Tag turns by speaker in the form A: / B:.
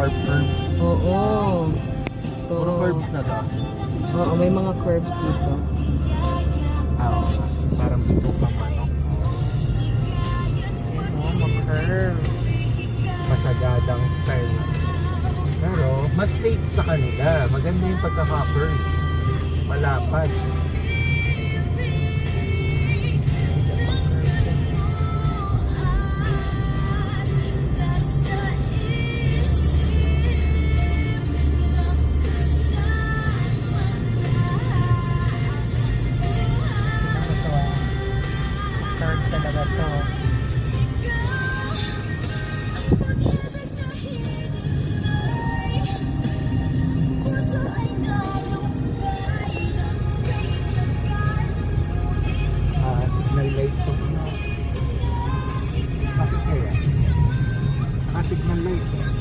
A: sharp curves.
B: Oo. Ito.
A: Puro curves na to.
B: Oo, may mga curves dito.
A: Oo. Parang bitok ang manok.
B: Oo, mga curves.
A: Masagadang style. Pero, mas safe sa kanila. Maganda yung pagkaka-curve. Malapad.
B: Isa pang curve. Curve talaga to.
A: Signal light to. Bakit kaya? Signal light.